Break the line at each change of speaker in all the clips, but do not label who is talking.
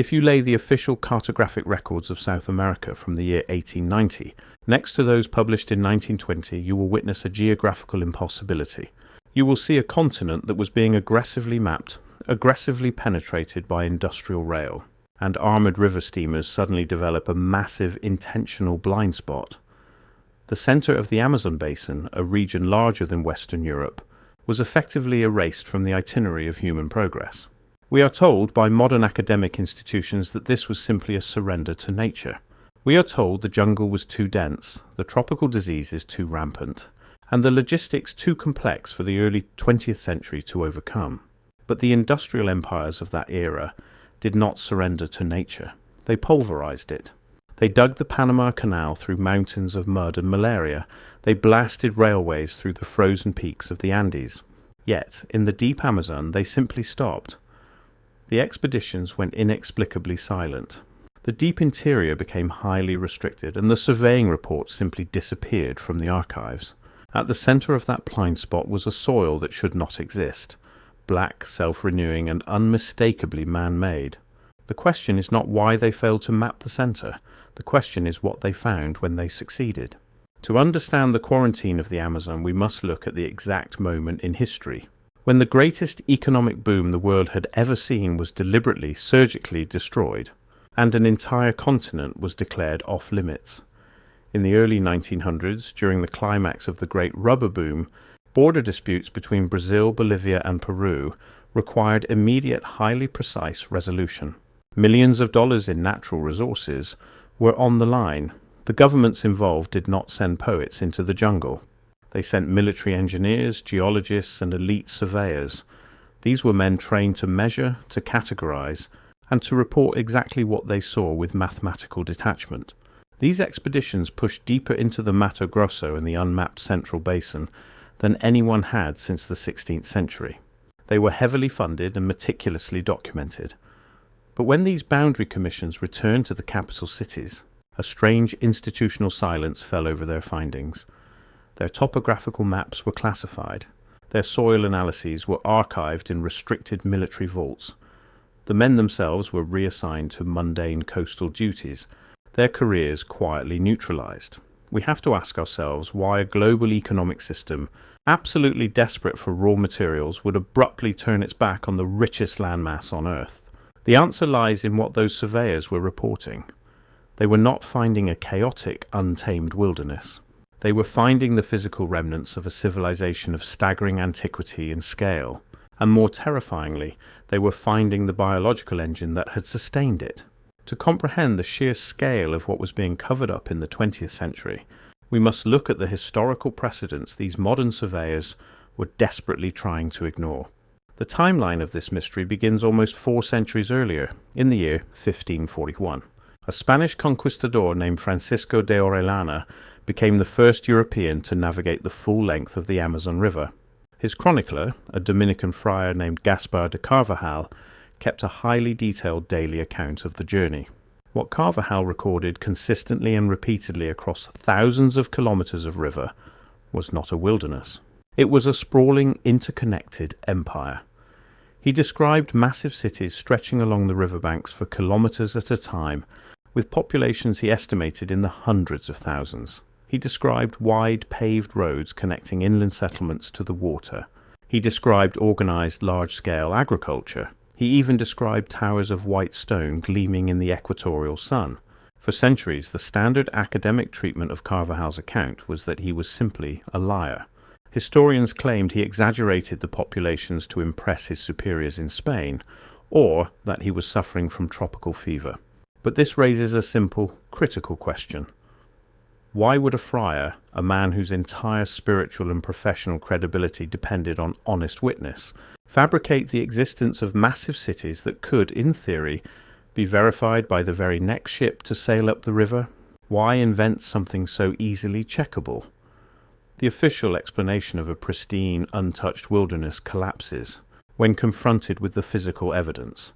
If you lay the official cartographic records of South America from the year 1890 next to those published in 1920, you will witness a geographical impossibility. You will see a continent that was being aggressively mapped, aggressively penetrated by industrial rail, and armoured river steamers suddenly develop a massive intentional blind spot. The centre of the Amazon basin, a region larger than Western Europe, was effectively erased from the itinerary of human progress. We are told by modern academic institutions that this was simply a surrender to nature. We are told the jungle was too dense, the tropical diseases too rampant, and the logistics too complex for the early 20th century to overcome. But the industrial empires of that era did not surrender to nature. They pulverized it. They dug the Panama Canal through mountains of mud and malaria. They blasted railways through the frozen peaks of the Andes. Yet, in the deep Amazon, they simply stopped. The expeditions went inexplicably silent. The deep interior became highly restricted, and the surveying reports simply disappeared from the archives. At the centre of that blind spot was a soil that should not exist, black, self-renewing, and unmistakably man-made. The question is not why they failed to map the centre. The question is what they found when they succeeded. To understand the quarantine of the Amazon, we must look at the exact moment in history when the greatest economic boom the world had ever seen was deliberately, surgically destroyed, and an entire continent was declared off-limits. In the early 1900s, during the climax of the great rubber boom, border disputes between Brazil, Bolivia, and Peru required immediate, highly precise resolution. Millions of dollars in natural resources were on the line. The governments involved did not send poets into the jungle. They sent military engineers, geologists, and elite surveyors. These were men trained to measure, to categorize, and to report exactly what they saw with mathematical detachment. These expeditions pushed deeper into the Mato Grosso and the unmapped Central Basin than anyone had since the 16th century. They were heavily funded and meticulously documented. But when these boundary commissions returned to the capital cities, a strange institutional silence fell over their findings. Their topographical maps were classified. Their soil analyses were archived in restricted military vaults. The men themselves were reassigned to mundane coastal duties, their careers quietly neutralized. We have to ask ourselves why a global economic system, absolutely desperate for raw materials, would abruptly turn its back on the richest landmass on Earth. The answer lies in what those surveyors were reporting. They were not finding a chaotic, untamed wilderness. They were finding the physical remnants of a civilization of staggering antiquity and scale, and more terrifyingly, they were finding the biological engine that had sustained it. To comprehend the sheer scale of what was being covered up in the 20th century, we must look at the historical precedents these modern surveyors were desperately trying to ignore. The timeline of this mystery begins almost 4 centuries earlier, in the year 1541. A Spanish conquistador named Francisco de Orellana became the first European to navigate the full length of the Amazon River. His chronicler, a Dominican friar named Gaspar de Carvajal, kept a highly detailed daily account of the journey. What Carvajal recorded consistently and repeatedly across thousands of kilometers of river was not a wilderness. It was a sprawling, interconnected empire. He described massive cities stretching along the riverbanks for kilometers at a time, with populations he estimated in the hundreds of thousands. He described wide paved roads connecting inland settlements to the water. He described organized large-scale agriculture. He even described towers of white stone gleaming in the equatorial sun. For centuries, the standard academic treatment of Carvajal's account was that he was simply a liar. Historians claimed he exaggerated the populations to impress his superiors in Spain, or that he was suffering from tropical fever. But this raises a simple, critical question. Why would a friar, a man whose entire spiritual and professional credibility depended on honest witness, fabricate the existence of massive cities that could, in theory, be verified by the very next ship to sail up the river? Why invent something so easily checkable? The official explanation of a pristine, untouched wilderness collapses when confronted with the physical evidence.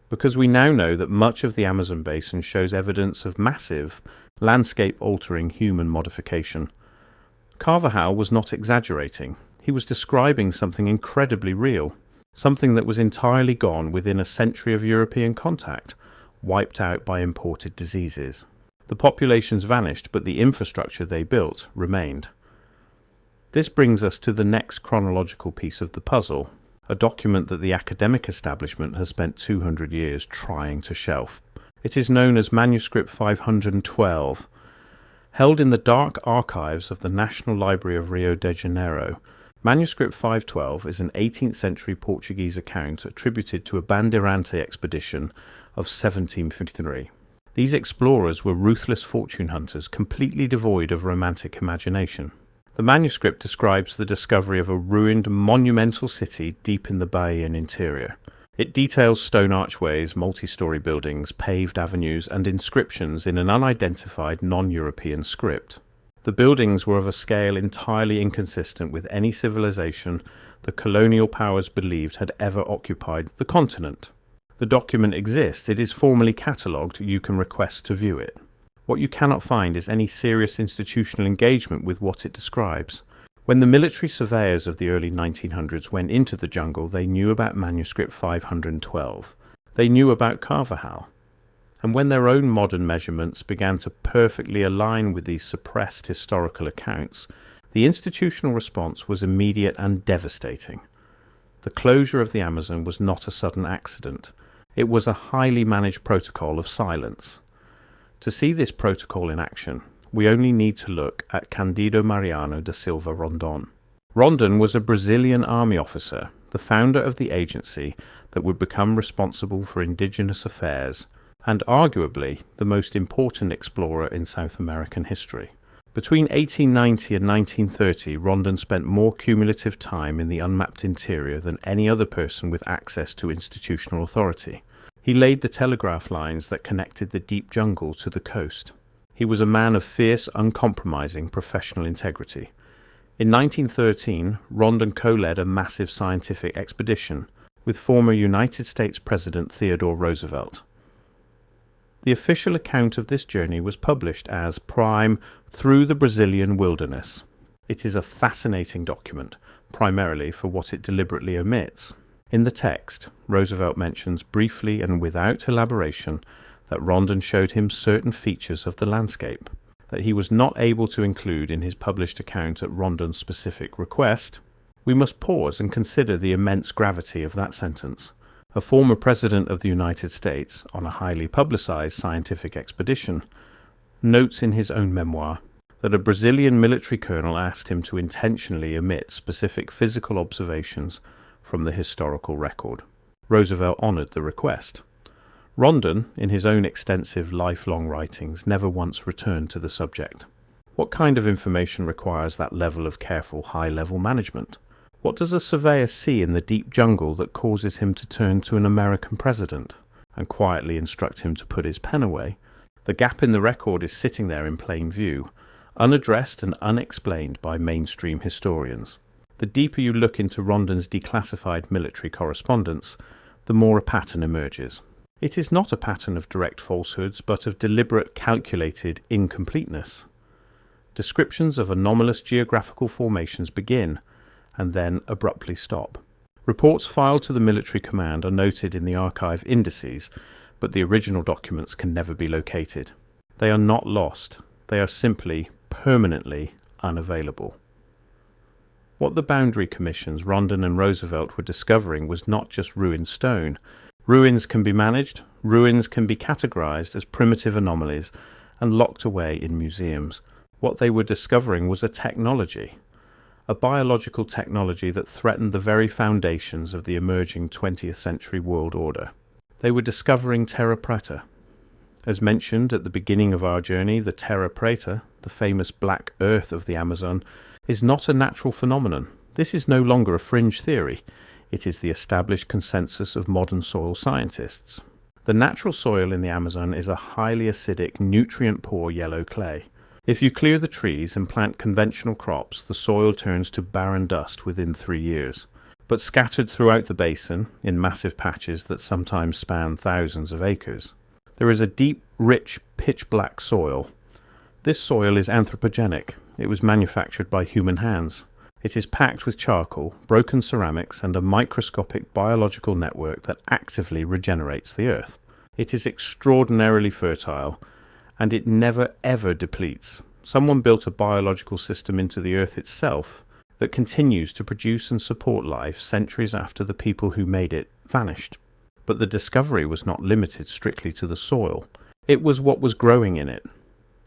Because we now know that much of the Amazon basin shows evidence of massive, landscape-altering human modification. Carvajal was not exaggerating. He was describing something incredibly real, something that was entirely gone within a century of European contact. wiped out by imported diseases. The populations vanished, but the infrastructure they built remained. This brings us to the next chronological piece of the puzzle, a document that the academic establishment has spent 200 years trying to shelf. It is known as Manuscript 512. Held in the dark archives of the National Library of Rio de Janeiro, Manuscript 512 is an 18th century Portuguese account attributed to a Bandeirante expedition of 1753. These explorers were ruthless fortune hunters, completely devoid of romantic imagination. The manuscript describes the discovery of a ruined monumental city deep in the Bahian interior. It details stone archways, multi-story buildings, paved avenues, and inscriptions in an unidentified non-European script. The buildings were of a scale entirely inconsistent with any civilization the colonial powers believed had ever occupied the continent. The document exists, it is formally catalogued, you can request to view it. What you cannot find is any serious institutional engagement with what it describes. When the military surveyors of the early 1900s went into the jungle, they knew about Manuscript 512. They knew about Carvajal. And when their own modern measurements began to perfectly align with these suppressed historical accounts, the institutional response was immediate and devastating. The closure of the Amazon was not a sudden accident. It was a highly managed protocol of silence. To see this protocol in action, we only need to look at Cândido Mariano da Silva Rondon. Rondon was a Brazilian army officer, the founder of the agency that would become responsible for indigenous affairs, and arguably the most important explorer in South American history. Between 1890 and 1930, Rondon spent more cumulative time in the unmapped interior than any other person with access to institutional authority. He laid the telegraph lines that connected the deep jungle to the coast. He was a man of fierce, uncompromising professional integrity. In 1913, Rondon co-led a massive scientific expedition with former United States President Theodore Roosevelt. The official account of this journey was published as Prime Through the Brazilian Wilderness. It is a fascinating document, primarily for what it deliberately omits. In the text, Roosevelt mentions briefly and without elaboration that Rondon showed him certain features of the landscape that he was not able to include in his published account at Rondon's specific request. We must pause and consider the immense gravity of that sentence. A former president of the United States, on a highly publicized scientific expedition, notes in his own memoir that a Brazilian military colonel asked him to intentionally omit specific physical observations from the historical record. Roosevelt honored the request. Rondon, in his own extensive lifelong writings, never once returned to the subject. What kind of information requires that level of careful high-level management? What does a surveyor see in the deep jungle that causes him to turn to an American president and quietly instruct him to put his pen away? The gap in the record is sitting there in plain view, unaddressed and unexplained by mainstream historians. The deeper you look into Rondon's declassified military correspondence, the more a pattern emerges. It is not a pattern of direct falsehoods, but of deliberate, calculated incompleteness. Descriptions of anomalous geographical formations begin, and then abruptly stop. Reports filed to the military command are noted in the archive indices, but the original documents can never be located. They are not lost, they are simply, permanently unavailable. What the boundary commissions Rondon and Roosevelt were discovering was not just ruined stone. Ruins can be managed, ruins can be categorized as primitive anomalies and locked away in museums. What they were discovering was a technology, a biological technology that threatened the very foundations of the emerging 20th century world order. They were discovering terra preta. As mentioned at the beginning of our journey, the terra preta, the famous black earth of the Amazon, is not a natural phenomenon. This is no longer a fringe theory. It is the established consensus of modern soil scientists. The natural soil in the Amazon is a highly acidic, nutrient-poor yellow clay. If you clear the trees and plant conventional crops, the soil turns to barren dust within 3 years. But scattered throughout the basin, in massive patches that sometimes span thousands of acres, there is a deep, rich, pitch-black soil. This soil is anthropogenic. It was manufactured by human hands. It is packed with charcoal, broken ceramics, and a microscopic biological network that actively regenerates the earth. It is extraordinarily fertile, and it never ever depletes. Someone built a biological system into the earth itself that continues to produce and support life centuries after the people who made it vanished. But the discovery was not limited strictly to the soil. It was what was growing in it.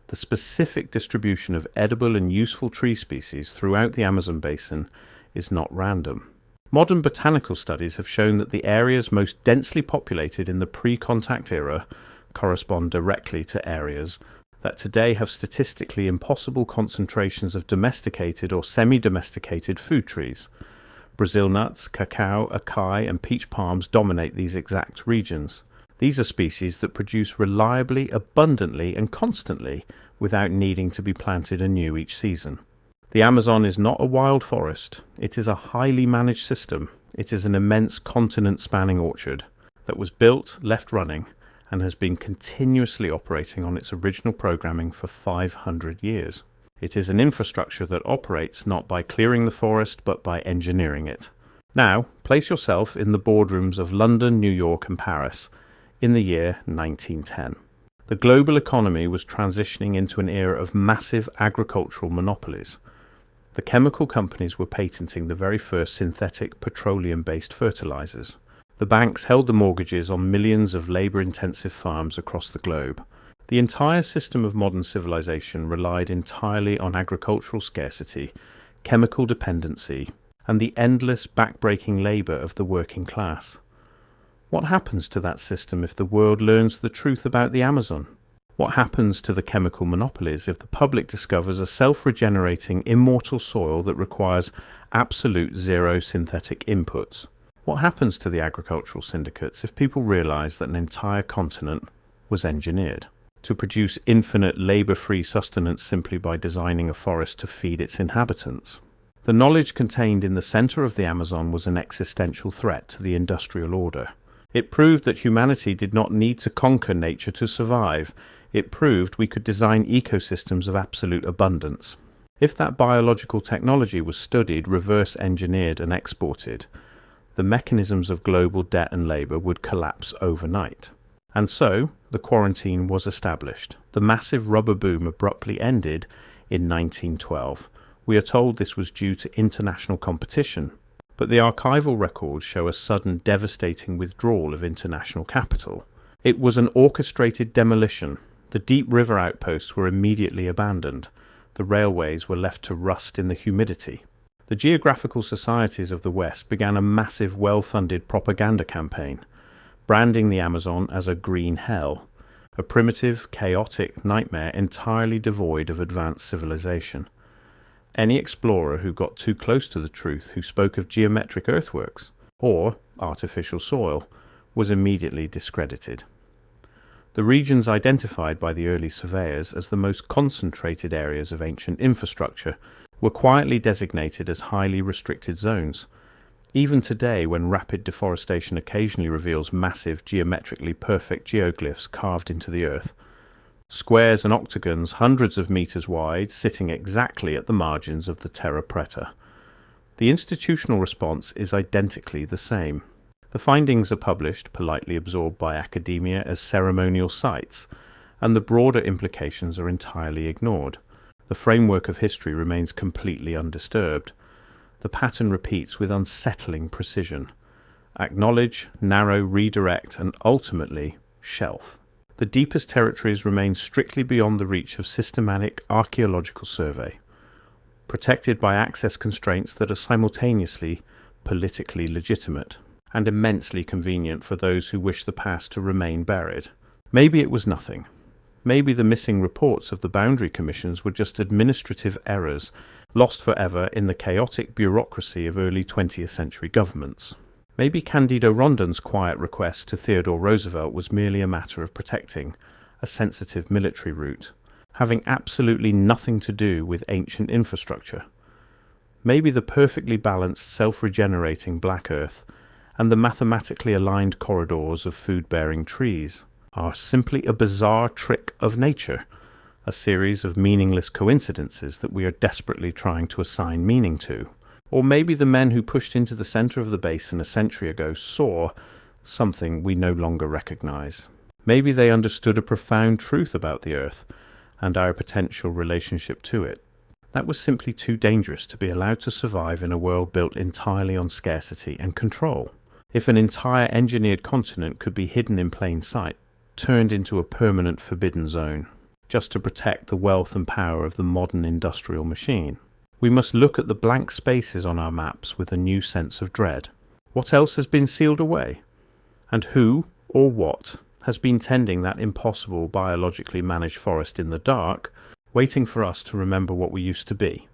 The specific distribution of edible and useful tree species throughout the Amazon basin is not random. Modern botanical studies have shown that the areas most densely populated in the pre-contact era correspond directly to areas that today have statistically impossible concentrations of domesticated or semi-domesticated food trees. Brazil nuts, cacao, acai, and peach palms dominate these exact regions. These are species that produce reliably, abundantly, and constantly without needing to be planted anew each season. The Amazon is not a wild forest. It is a highly managed system. It is an immense continent-spanning orchard that was built, left running, and has been continuously operating on its original programming for 500 years. It is an infrastructure that operates not by clearing the forest, but by engineering it. Now, place yourself in the boardrooms of London, New York, and Paris in the year 1910. The global economy was transitioning into an era of massive agricultural monopolies. The chemical companies were patenting the very first synthetic petroleum-based fertilizers. The banks held the mortgages on millions of labor-intensive farms across the globe. The entire system of modern civilization relied entirely on agricultural scarcity, chemical dependency, and the endless back-breaking labor of the working class. What happens to that system if the world learns the truth about the Amazon? What happens to the chemical monopolies if the public discovers a self-regenerating, immortal soil that requires absolute zero synthetic inputs? What happens to the agricultural syndicates if people realize that an entire continent was engineered to produce infinite labor-free sustenance simply by designing a forest to feed its inhabitants? The knowledge contained in the center of the Amazon was an existential threat to the industrial order. It proved that humanity did not need to conquer nature to survive. It proved we could design ecosystems of absolute abundance. If that biological technology was studied, reverse-engineered, and exported, the mechanisms of global debt and labor would collapse overnight. And so, the quarantine was established. The massive rubber boom abruptly ended in 1912. We are told this was due to international competition, but the archival records show a sudden, devastating withdrawal of international capital. It was an orchestrated demolition. The deep river outposts were immediately abandoned. The railways were left to rust in the humidity. The geographical societies of the West began a massive, well-funded propaganda campaign, branding the Amazon as a green hell, a primitive, chaotic nightmare entirely devoid of advanced civilization. Any explorer who got too close to the truth, who spoke of geometric earthworks or artificial soil, was immediately discredited. The regions identified by the early surveyors as the most concentrated areas of ancient infrastructure were quietly designated as highly restricted zones. Even today, when rapid deforestation occasionally reveals massive, geometrically perfect geoglyphs carved into the earth, squares and octagons hundreds of meters wide, sitting exactly at the margins of the terra preta, the institutional response is identically the same. The findings are published, politely absorbed by academia as ceremonial sites, and the broader implications are entirely ignored. The framework of history remains completely undisturbed. The pattern repeats with unsettling precision. Acknowledge, narrow, redirect, and ultimately shelf. The deepest territories remain strictly beyond the reach of systematic archaeological survey, protected by access constraints that are simultaneously politically legitimate and immensely convenient for those who wish the past to remain buried. Maybe it was nothing. Maybe the missing reports of the boundary commissions were just administrative errors, lost forever in the chaotic bureaucracy of early 20th century governments. Maybe Candido Rondon's quiet request to Theodore Roosevelt was merely a matter of protecting a sensitive military route, having absolutely nothing to do with ancient infrastructure. Maybe the perfectly balanced, self-regenerating black earth and the mathematically aligned corridors of food-bearing trees are simply a bizarre trick of nature, a series of meaningless coincidences that we are desperately trying to assign meaning to. Or maybe the men who pushed into the center of the basin a century ago saw something we no longer recognize. Maybe they understood a profound truth about the Earth and our potential relationship to it. That was simply too dangerous to be allowed to survive in a world built entirely on scarcity and control. If an entire engineered continent could be hidden in plain sight, turned into a permanent forbidden zone, just to protect the wealth and power of the modern industrial machine, we must look at the blank spaces on our maps with a new sense of dread. What else has been sealed away? And who, or what, has been tending that impossible biologically managed forest in the dark, waiting for us to remember what we used to be?